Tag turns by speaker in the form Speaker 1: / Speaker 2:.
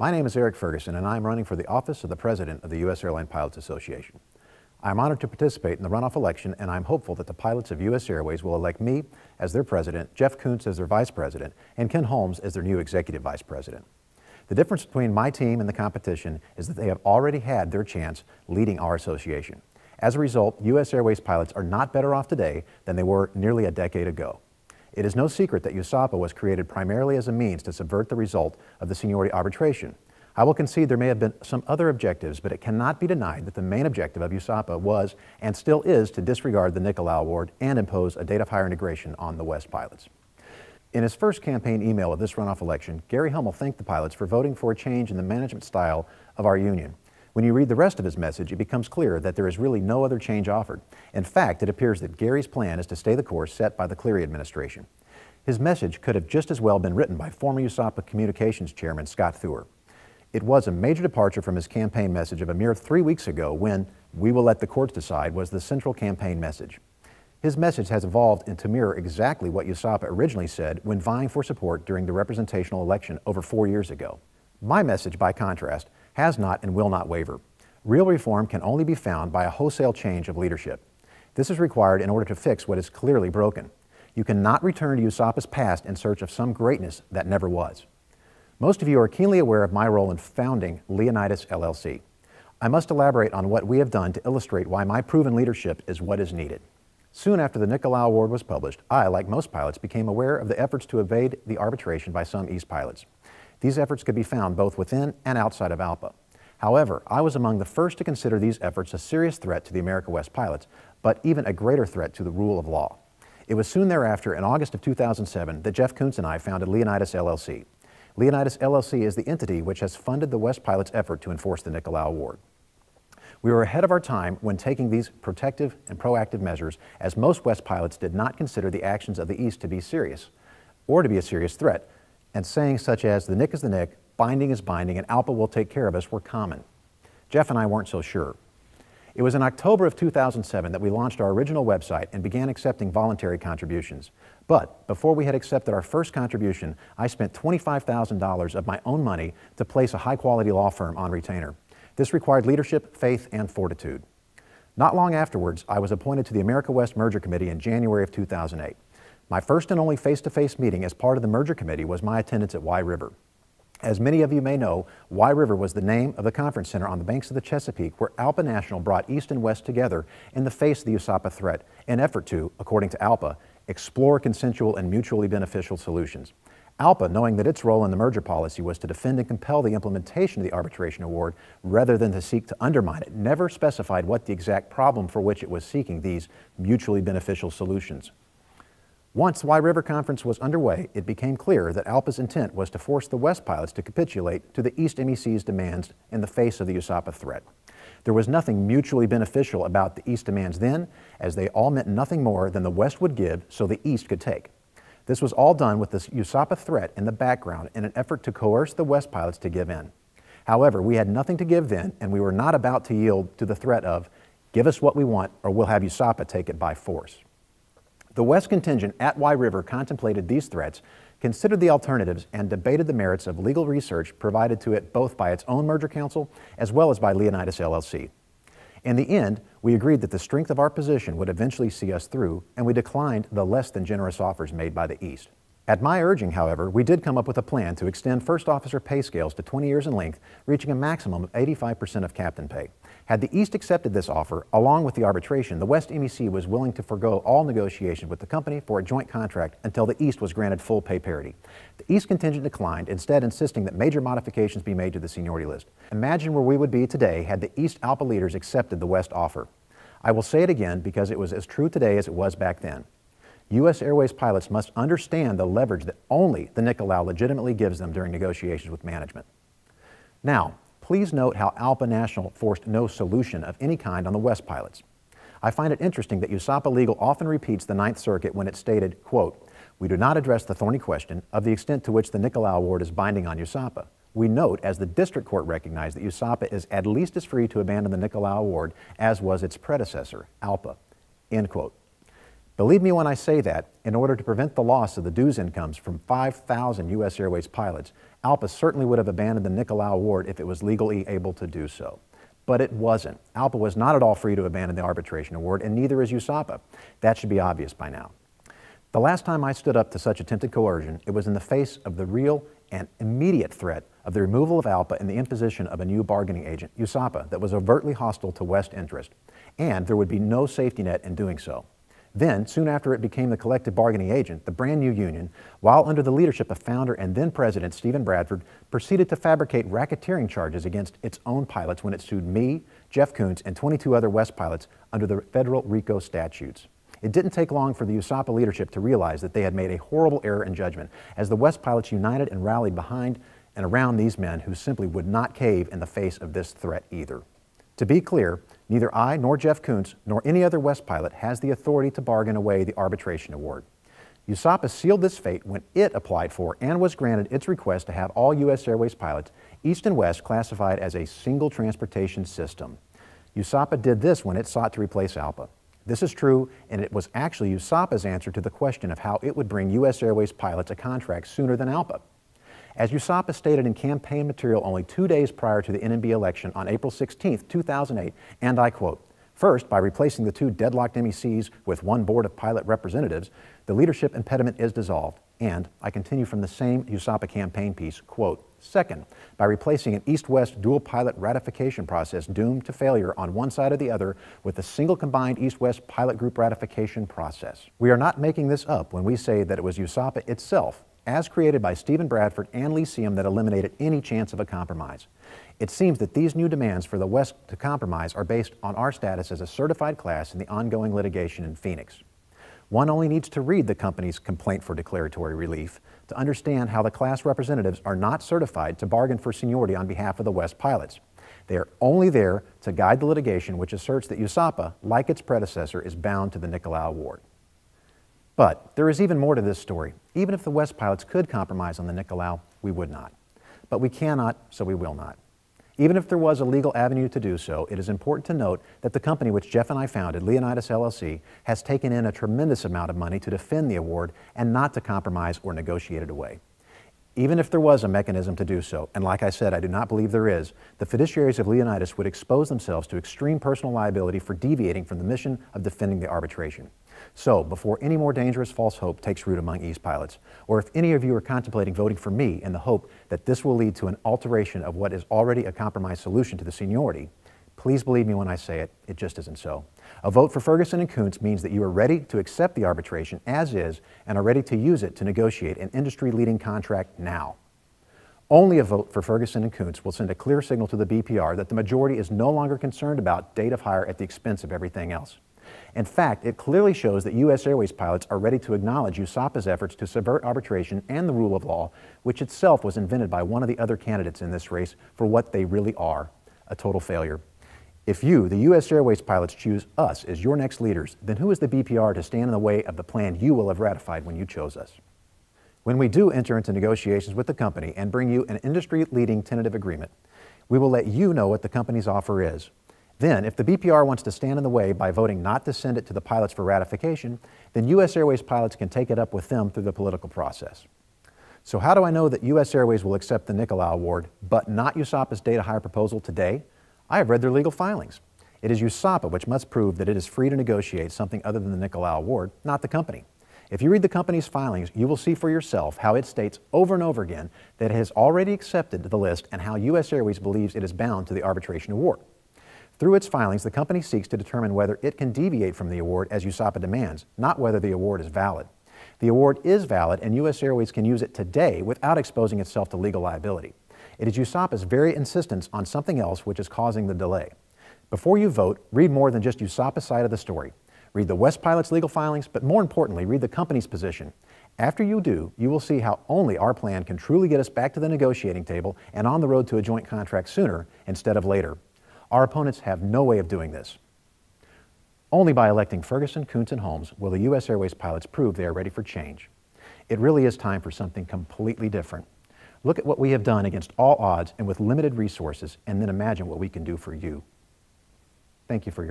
Speaker 1: My name is Eric Ferguson, and I am running for the office of the President of the U.S. Airline Pilots Association. I am honored to participate in the runoff election, and I am hopeful that the pilots of U.S. Airways will elect me as their President, Jeff Koontz as their Vice President, and Ken Holmes as their new Executive Vice President. The difference between my team and the competition is that they have already had their chance leading our association. As a result, U.S. Airways pilots are not better off today than they were nearly a decade ago. It is no secret that USAPA was created primarily as a means to subvert the result of the seniority arbitration. I will concede there may have been some other objectives, but it cannot be denied that the main objective of USAPA was, and still is, to disregard the Nicolau Award and impose a date of hire integration on the West pilots. In his first campaign email of this runoff election, Gary Hummel thanked the pilots for voting for a change in the management style of our union. When you read the rest of his message, it becomes clear that there is really no other change offered. In fact, it appears that Gary's plan is to stay the course set by the Cleary administration. His message could have just as well been written by former USAPA Communications Chairman Scott Thur. It was a major departure from his campaign message of a mere 3 weeks ago when "we will let the courts decide" was the central campaign message. His message has evolved into mirror exactly what USAPA originally said when vying for support during the representational election over 4 years ago. My message, by contrast, has not and will not waver. Real reform can only be found by a wholesale change of leadership. This is required in order to fix what is clearly broken. You cannot return to USAPA's past in search of some greatness that never was. Most of you are keenly aware of my role in founding Leonidas LLC. I must elaborate on what we have done to illustrate why my proven leadership is what is needed. Soon after the Nicolau Award was published, I, like most pilots, became aware of the efforts to evade the arbitration by some East pilots. These efforts could be found both within and outside of ALPA. However, I was among the first to consider these efforts a serious threat to the America West pilots, but even a greater threat to the rule of law. It was soon thereafter, in August of 2007, that Jeff Koontz and I founded Leonidas LLC. Leonidas LLC is the entity which has funded the West pilots' effort to enforce the Nicolau Award. We were ahead of our time when taking these protective and proactive measures, as most West pilots did not consider the actions of the East to be serious, or to be a serious threat, and sayings such as "the nick is the nick," "binding is binding," and "ALPA will take care of us" were common. Jeff and I weren't so sure. It was in October of 2007 that we launched our original website and began accepting voluntary contributions. But before we had accepted our first contribution, I spent $25,000 of my own money to place a high-quality law firm on retainer. This required leadership, faith, and fortitude. Not long afterwards, I was appointed to the America West Merger Committee in January of 2008. My first and only face-to-face meeting as part of the Merger Committee was my attendance at Wye River. As many of you may know, Wye River was the name of the conference center on the banks of the Chesapeake where ALPA National brought East and West together in the face of the USAPA threat, in effort to, according to ALPA, explore consensual and mutually beneficial solutions. ALPA, knowing that its role in the merger policy was to defend and compel the implementation of the arbitration award rather than to seek to undermine it, never specified what the exact problem for which it was seeking these mutually beneficial solutions. Once the Wye River Conference was underway, it became clear that ALPA's intent was to force the West pilots to capitulate to the East MEC's demands in the face of the USAPA threat. There was nothing mutually beneficial about the East demands then, as they all meant nothing more than the West would give so the East could take. This was all done with the USAPA threat in the background in an effort to coerce the West pilots to give in. However, we had nothing to give then, and we were not about to yield to the threat of, "Give us what we want or we'll have USAPA take it by force." The West contingent at Wye River contemplated these threats, considered the alternatives, and debated the merits of legal research provided to it both by its own merger counsel as well as by Leonidas LLC. In the end, we agreed that the strength of our position would eventually see us through, and we declined the less than generous offers made by the East. At my urging, however, we did come up with a plan to extend first officer pay scales to 20 years in length, reaching a maximum of 85% of captain pay. Had the East accepted this offer, along with the arbitration, the West MEC was willing to forego all negotiation with the company for a joint contract until the East was granted full pay parity. The East contingent declined, instead insisting that major modifications be made to the seniority list. Imagine where we would be today had the East ALPA leaders accepted the West offer. I will say it again because it was as true today as it was back then. U.S. Airways pilots must understand the leverage that only the Nicolau legitimately gives them during negotiations with management. Now, please note how ALPA National forced no solution of any kind on the West pilots. I find it interesting that USAPA Legal often repeats the Ninth Circuit when it stated, quote, "We do not address the thorny question of the extent to which the Nicolau Award is binding on USAPA. We note, as the district court recognized, that USAPA is at least as free to abandon the Nicolau Award as was its predecessor, ALPA," end quote. Believe me when I say that, in order to prevent the loss of the dues incomes from 5,000 U.S. Airways pilots, ALPA certainly would have abandoned the Nicolau Award if it was legally able to do so. But it wasn't. ALPA was not at all free to abandon the arbitration award, and neither is USAPA. That should be obvious by now. The last time I stood up to such attempted coercion, it was in the face of the real and immediate threat of the removal of ALPA and the imposition of a new bargaining agent, USAPA, that was overtly hostile to West interest, and there would be no safety net in doing so. Then, soon after it became the collective bargaining agent, the brand new union, while under the leadership of founder and then president Stephen Bradford, proceeded to fabricate racketeering charges against its own pilots when it sued me, Jeff Koontz, and 22 other West pilots under the federal RICO statutes. It didn't take long for the USAPA leadership to realize that they had made a horrible error in judgment, as the West pilots united and rallied behind and around these men who simply would not cave in the face of this threat either. To be clear, neither I nor Jeff Koontz nor any other West pilot has the authority to bargain away the arbitration award. USAPA sealed this fate when it applied for and was granted its request to have all U.S. Airways pilots, East and West, classified as a single transportation system. USAPA did this when it sought to replace ALPA. This is true, and it was actually USAPA's answer to the question of how it would bring U.S. Airways pilots a contract sooner than ALPA. As USAPA stated in campaign material only 2 days prior to the NMB election on April 16, 2008, and I quote, "First, by replacing the two deadlocked MECs with one board of pilot representatives, the leadership impediment is dissolved." And I continue from the same USAPA campaign piece, quote, "Second, by replacing an East-West dual pilot ratification process doomed to failure on one side or the other with a single combined East-West pilot group ratification process." We are not making this up when we say that it was USAPA itself, as created by Stephen Bradford and Lyceum, that eliminated any chance of a compromise. It seems that these new demands for the West to compromise are based on our status as a certified class in the ongoing litigation in Phoenix. One only needs to read the company's complaint for declaratory relief to understand how the class representatives are not certified to bargain for seniority on behalf of the West pilots. They are only there to guide the litigation, which asserts that USAPA, like its predecessor, is bound to the Nicolau Award. But there is even more to this story. Even if the West pilots could compromise on the Nicolau, we would not. But we cannot, so we will not. Even if there was a legal avenue to do so, it is important to note that the company which Jeff and I founded, Leonidas LLC, has taken in a tremendous amount of money to defend the award and not to compromise or negotiate it away. Even if there was a mechanism to do so, and like I said, I do not believe there is, the fiduciaries of Leonidas would expose themselves to extreme personal liability for deviating from the mission of defending the arbitration. So, before any more dangerous false hope takes root among East pilots, or if any of you are contemplating voting for me in the hope that this will lead to an alteration of what is already a compromise solution to the seniority, please believe me when I say it, it just isn't so. A vote for Ferguson and Koontz means that you are ready to accept the arbitration as is and are ready to use it to negotiate an industry-leading contract now. Only a vote for Ferguson and Koontz will send a clear signal to the BPR that the majority is no longer concerned about date of hire at the expense of everything else. In fact, it clearly shows that U.S. Airways pilots are ready to acknowledge USAPA's efforts to subvert arbitration and the rule of law, which itself was invented by one of the other candidates in this race for what they really are, a total failure. If you, the U.S. Airways pilots, choose us as your next leaders, then who is the BPR to stand in the way of the plan you will have ratified when you chose us? When we do enter into negotiations with the company and bring you an industry-leading tentative agreement, we will let you know what the company's offer is. Then, if the BPR wants to stand in the way by voting not to send it to the pilots for ratification, then U.S. Airways pilots can take it up with them through the political process. So how do I know that U.S. Airways will accept the Nicolau Award, but not USAPA's data hire proposal today? I have read their legal filings. It is USAPA which must prove that it is free to negotiate something other than the Nicolau Award, not the company. If you read the company's filings, you will see for yourself how it states over and over again that it has already accepted the list and how U.S. Airways believes it is bound to the arbitration award. Through its filings, the company seeks to determine whether it can deviate from the award as USAPA demands, not whether the award is valid. The award is valid, and U.S. Airways can use it today without exposing itself to legal liability. It is USAPA's very insistence on something else which is causing the delay. Before you vote, read more than just USAPA's side of the story. Read the West pilots' legal filings, but more importantly, read the company's position. After you do, you will see how only our plan can truly get us back to the negotiating table and on the road to a joint contract sooner instead of later. Our opponents have no way of doing this. Only by electing Ferguson, Koontz, and Holmes will the U.S. Airways pilots prove they are ready for change. It really is time for something completely different. Look at what we have done against all odds and with limited resources, and then imagine what we can do for you. Thank you for your